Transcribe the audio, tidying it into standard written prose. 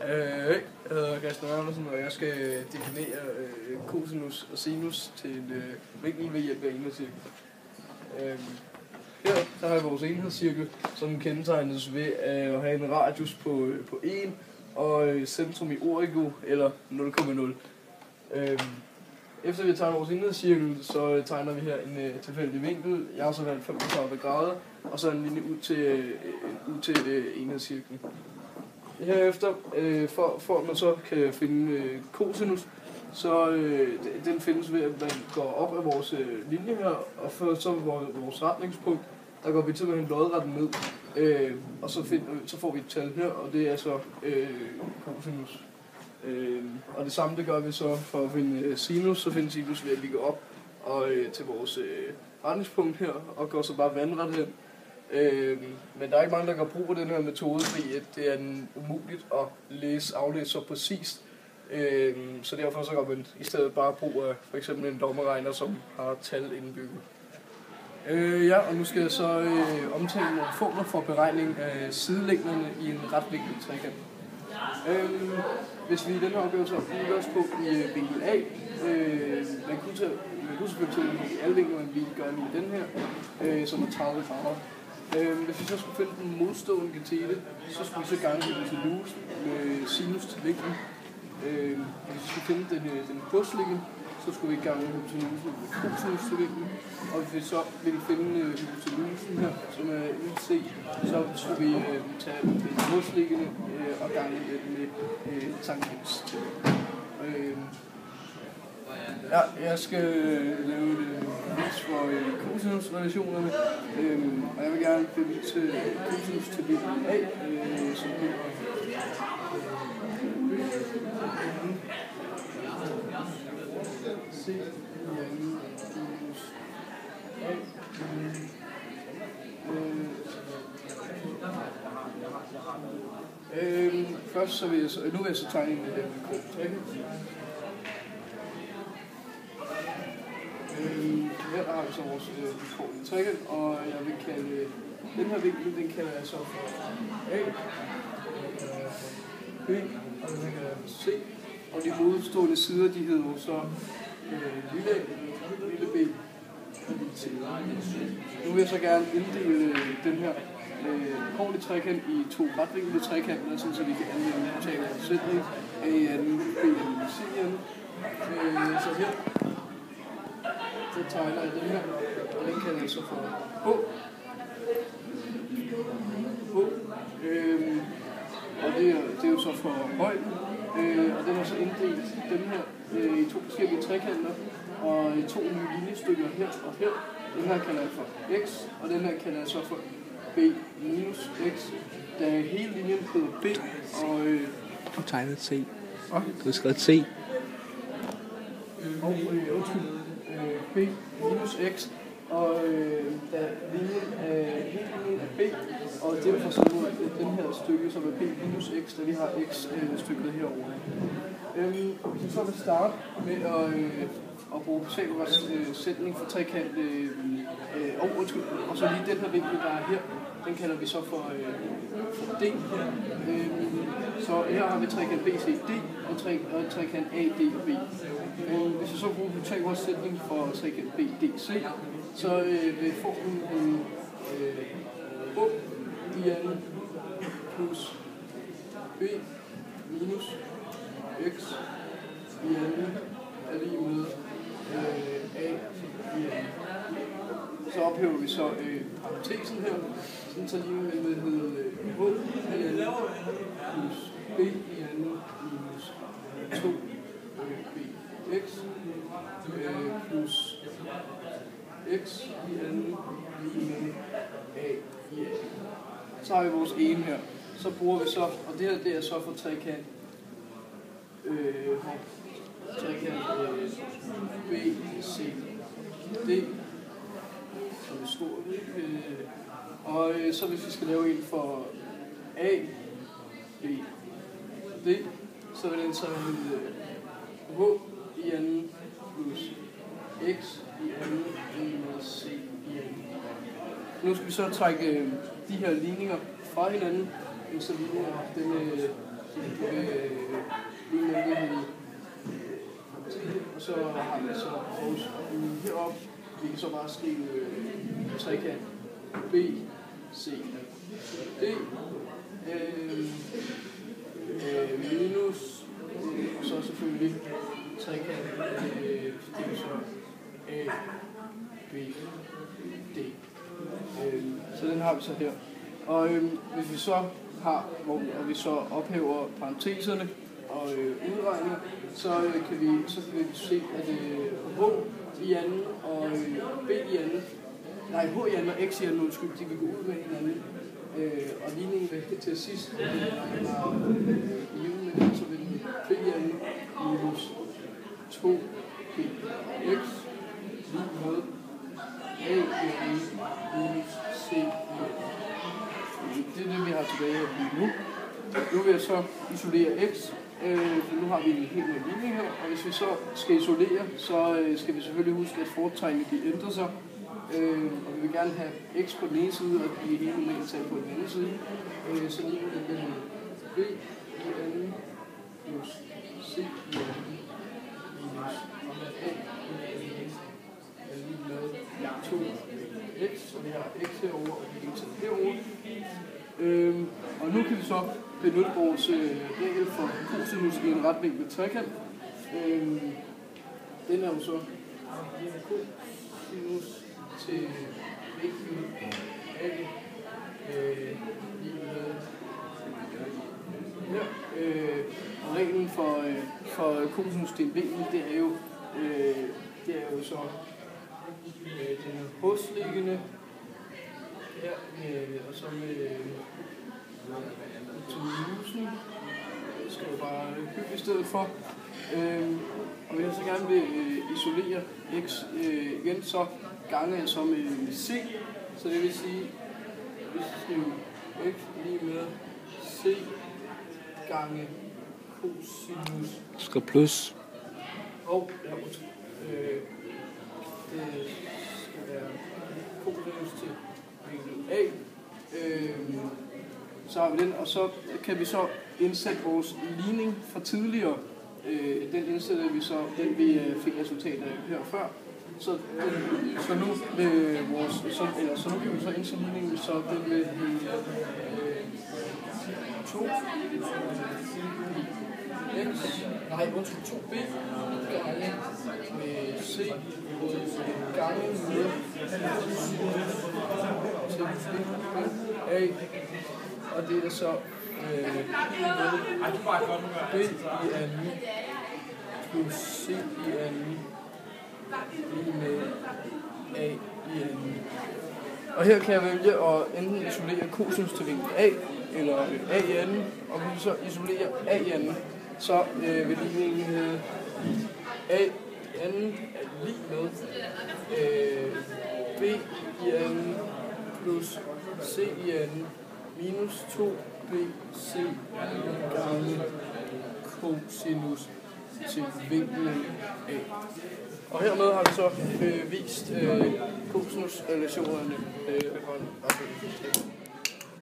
Jeg hedder Christian Andersen, og jeg skal definere cosinus og sinus til en vinkel ved hjælp af enhedscirkel. Her så har jeg vores enhedscirkel, som kendetegnes ved at have en radius på 1 og centrum i origo eller 0,0. Efter vi tager vores enhedscirkel, så tegner vi her en tilfældig vinkel. Jeg har så valgt 35 grader, og så en linje ud til enhedscirklen. Herefter, for at man så kan finde cosinus, så den findes ved, at man går op af vores linje her, og så vores retningspunkt, der går vi simpelthen lodret ned, og så får vi et tal her, og det er så cosinus. Og det samme det gør vi så for at finde sinus, så finder sinus ved at vi går op og til vores retningspunkt her, og går så bare vandret hen. Men der er ikke mange, der kan bruge den her metode, fordi det er umuligt at aflæse så præcist. Så derfor så kan man i stedet bare bruge for eksempel en lommeregner, som har tal indbygget. Og nu skal jeg så omtale nogle formler for beregning af sidelængderne i en retvinklet trekant. Hvis vi i den her opgave så udgangspunkt i vinkel A, man kunne selvfølgelig tage alle vinkler, men vi gør lige den her, som er 30 grader. Hvis vi så skulle finde den modstående katete, så skulle vi så gange hypotenusen med sinus til vinklen. Hvis vi skulle finde den godsliggende, så skulle vi gange hypotenusen med cosinus til vinklen. Og hvis vi så ville finde hypotenusen her, som er UC, så skulle vi tage den godsliggende og gange den med tangens til vinklen. Jeg skal lave et bevis for cosinus-relationerne, og jeg vil gerne bevise cosinus til vinkel A, som hedder C minus A. Først så vil jeg så tegne en trekant. Her har vi så vores trekant, og jeg vil kalde den her vinkel, den kalder jeg så for A, B, og den her kalder jeg for C. Og de modstående sider, de hedder jo så lille a, lille b og lille c. Nu vil jeg så gerne inddele den her korte trekant i to retvinklede trekanter, så vi kan anvende total sætning a i anden, b i anden, c i anden. Så her så tegner jeg den her, og den kalder jeg så for H. Og det er jo så for højden, og den er så inddelt den her i to forskellige trekanter, og to nye linjestykker her og her. Den her kalder jeg for x, og den her kalder jeg så for b minus x. Da hele linjen hedder b, og du tegnede C. Du har skrevet C. B minus x, og da hele linjen er b, og derfor så nu den her stykke, som er b minus x, da vi har x-stykket herovre. Hvis vi så vil starte med at bruge Pythagoras sætning for trekant, og så lige den her vinkel, der er her, den kalder vi så for D. Så her har vi trekant BCD og trekant ADB. Hvis vi så bruger Pythagoras sætning for trekant BDC, så vil formen en O i anden plus B minus x i anden er lige med A i anden. Så ophæver vi så parentesen her, sådan så lige med hedder H i anden plus B i anden minus 2 bx plus x i anden lige med A i anden. Så har vi vores ene her. Så bruger vi så, og det her det er så for trekant B, C, D, som er stor. Og så hvis vi skal lave en for A, B, D, så vil den så hedde H i anden plus X i anden minus C i anden. Nu skal vi så trække de her ligninger fra hinanden, så ligninger den så har vi så vores heroppe. Vi kan så bare skrive trekant B, C, D, minus, og så selvfølgelig trekant, det er så A, B, D. Så den har vi så her. Og hvis vi så har, hvor vi så ophæver parenteserne og udregner, så kan vi se, at H i anden og B i anden, nej, H i anden og X i anden, undskyld, de vil gå ud med hinanden. Og ligningen til sidst, når man har givet med den, så vil den B i anden minus 2 B X lige med A i anden minus C i anden. Det er det, vi har tilbage her nu. Nu vil jeg så isolere X, for nu har vi en helt ny ligning her, og hvis vi så skal isolere, så skal vi selvfølgelig huske, at fortegnene de ændrer sig. Og vi vil gerne have X på den ene side, og de hele normale tal på den anden side. Så lige nu vil vi B i anden plus C i anden minus A i anden er lige med 2x, og vi har x herovre, og vi kan tage herovre. Og nu kan vi så benytte vores regel for cosinus i en retvinkel trekant. Den er jo så cosinus til vinkel A lige med her. Og reglen for cosinus til en vinkel, det er jo så den hosliggende her, og så med tusen. Det skal jeg bare bygge i stedet for. Og hvis jeg så gerne vil isolere x igen, så ganger jeg så med c. Så det vil sige, hvis jeg skriver x lige med c gange cosinus. Du skal plus. Og det skal være cosinus til vinkel A. Så har vi den, og så kan vi så indsætte vores ligning fra tidligere. Den indsætter vi så, den vi fik resultatet af her før. Så nu kan vi så indsætte ligningen, så den vil 2 x, nej, 2b gange med c gange med a, og det er så b i anden plus c i anden lige med a i anden. Og her kan jeg vælge at enten isolere cosinus til vinkel a eller a i anden, og hvis vi så isolerer a i anden, så vil ligningen hedde a i anden er lige med b i anden plus c i anden minus 2bc gange cosinus til vinklen a. Og hermed har vi så vist cosinus-relationerne.